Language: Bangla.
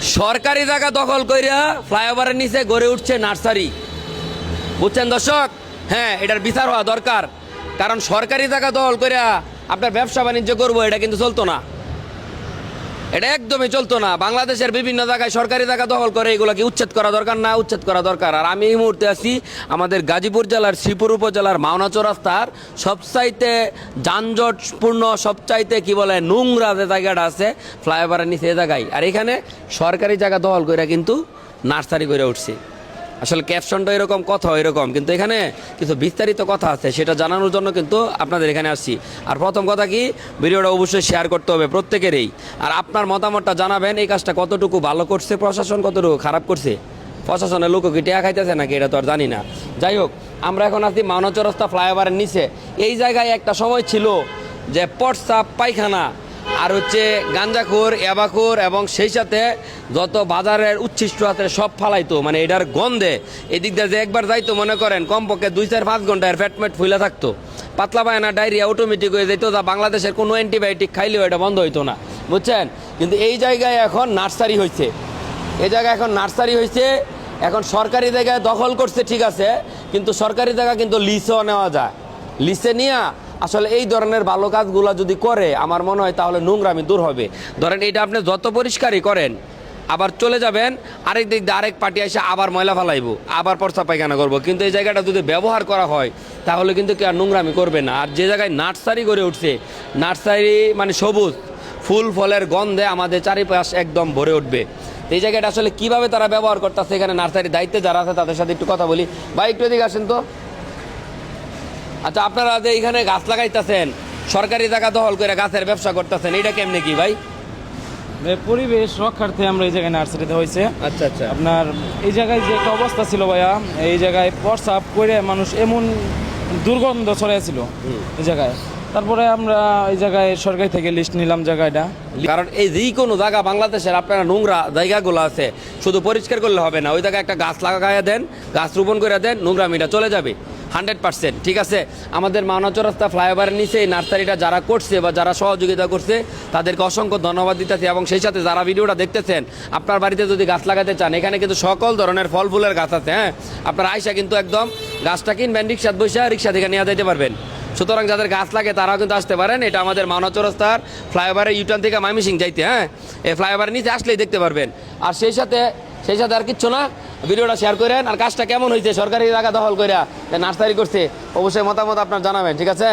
সরকারি জায়গা দখল কইরা ফ্লাইওভারের নিচে গড়ে উঠছে নার্সারি। বুঝছেন দর্শক? হ্যাঁ, এটার বিচার হওয়া দরকার। কারণ সরকারি জায়গা দখল কইরা আপনার ব্যবসা বাণিজ্য করবো, এটা কিন্তু চলতো না, এটা একদমই চলতো না। বাংলাদেশের বিভিন্ন জায়গায় সরকারি জায়গা দখল করে, এগুলোকে উচ্ছেদ করা দরকার, না উচ্ছেদ করা দরকার। আর আমি এই মুহূর্তে আছি আমাদের গাজীপুর জেলার শ্রীপুর উপজেলার মাওনা চৌরাস্তার সবচাইতে যানজটপূর্ণ, সবচাইতে কি বলে নোংরা যে জায়গাটা আছে ফ্লাইওভারের নিচে, এই জায়গায়। আর এখানে সরকারি জায়গা দখল করে কিন্তু নার্সারি করে উঠছে। আসলে ক্যাপশনটা এরকম, কথা এরকম, কিন্তু এখানে কিছু বিস্তারিত কথা আছে, সেটা জানানোর জন্য কিন্তু আপনাদের এখানে আসছি। আর প্রথম কথা কি, ভিডিওটা অবশ্যই শেয়ার করতে হবে প্রত্যেকেরই। আর আপনার মতামতটা জানাবেন, এই কাজটা কতটুকু ভালো করছে প্রশাসন, কতটুকু খারাপ করছে। প্রশাসনের লোক কি টিয়া খাইতেছে নাকি, এটা তো আর জানি না। যাই হোক, আমরা এখন আছি মাওনা চৌরাস্তা ফ্লাইওভারের নিচে। এই জায়গায় একটা সময় ছিল যে প্রস্রাব, পায়খানা আর হচ্ছে গাঞ্জাখোর, ইয়াবাখোর এবং সেই সাথে যত বাজারের উচ্ছিষ্ট আছে সব ফালাইতো, মানে এটার গন্ধে এদিক দিয়ে যে একবার যাইতো, মনে করেন কমপক্ষে 2-4-5 ঘন্টা এর ফ্যাটমেট ফুলে থাকতো, পাতলা পায়না, ডায়রিয়া অটোমেটিক হয়ে যেত, যা বাংলাদেশের কোনো অ্যান্টিবায়োটিক খাইলেও এটা বন্ধ হইতো না, বুঝছেন। কিন্তু এই জায়গায় এখন নার্সারি হয়েছে, এই জায়গায় এখন নার্সারি হয়েছে। এখন সরকারি জায়গায় দখল করছে ঠিক আছে, কিন্তু সরকারি জায়গা কিন্তু লিসেও নেওয়া যায়। লিসে নিয়ে আসলে এই ধরনের ভালো কাজগুলো যদি করে, আমার মনে হয় তাহলে নোংরামি দূর হবে। ধরেন এটা আপনি যত পরিষ্কারই করেন, আবার চলে যাবেন আরেক দিক দিয়ে আরেক পার্টি এসে আবার ময়লা ফালাইবো, আবার প্রস্রাব পায়খানা করবো। কিন্তু এই জায়গাটা যদি ব্যবহার করা হয় তাহলে কিন্তু কেউ আর নোংরামি করবে না। আর যে জায়গায় নার্সারি গড়ে উঠছে, নার্সারি মানে সবুজ ফুল ফলের গন্ধে আমাদের চারিপাশ একদম ভরে উঠবে। এই জায়গাটা আসলে কিভাবে তারা ব্যবহার করতেছে, এখানে নার্সারির দায়িত্বে যারা আছে তাদের সাথে একটু কথা বলি। ভাই একটু এদিকে আসেন তো। আচ্ছা, আপনারা যে এখানে গাছ লাগাইতেছেন, সরকারি জায়গা দখল করে গাছের ব্যবসা করতেছেন, এটা কেমনে কি ভাই? পরিবেশ রক্ষার্থে আমরা এই জায়গায় নার্সারিতে হয়েছে। আচ্ছা আচ্ছা। আপনার এই জায়গায় যে একটা অবস্থা ছিল ভাইয়া, এই জায়গায় প্রস্রাব করে মানুষ এমন দুর্গন্ধ ছড়াইছিল এই জায়গায়। তারপরে আমরা এই জায়গায় সরকারি থেকে লিস্ট নিলাম জায়গাটা। কারণ এই যে কোনো জায়গা বাংলাদেশের আপনারা নোংরা জায়গাগুলো আছে, শুধু পরিষ্কার করলে হবে না, ওই জায়গায় একটা গাছ লাগাইয়া দেন, গাছ রোপণ করে দেন, নোংরামিটা চলে যাবে 100%। ঠিক আছে, আমাদের মাওনা চৌরাস্তা ফ্লাইওভারের নিচে এই নার্সারিটা যারা করছে বা যারা সহযোগিতা করছে তাদেরকে অসংখ্য ধন্যবাদ দিতেছি। এবং সেই সাথে যারা ভিডিওটা দেখতেছেন, আপনার বাড়িতে যদি গাছ লাগাতে চান, এখানে কিন্তু সকল ধরনের ফল ফুলের গাছ আছে। হ্যাঁ, আপনারা আইসা কিন্তু একদম গাছটা কিনবেন, রিক্সাত বসে রিক্সা থেকে নিয়ে যেতে পারবেন। সুতরাং যাদের গাছ লাগে তারাও কিন্তু আসতে পারেন। এটা আমাদের মাওনা চৌরাস্তার ফ্লাইওভারের ইউটার্ন থেকে ময়মনসিং যাইতে, হ্যাঁ, এই ফ্লাইওভারের নিচে আসলেই দেখতে পারবেন। আর সেই সাথে আর কিচ্ছু না, ভিডিওটা শেয়ার করেন। আর কাজটা কেমন হয়েছে, সরকারি জায়গা দখল করে নার্সারি করছে, অবশ্যই মতামত আপনার জানাবেন। ঠিক আছে।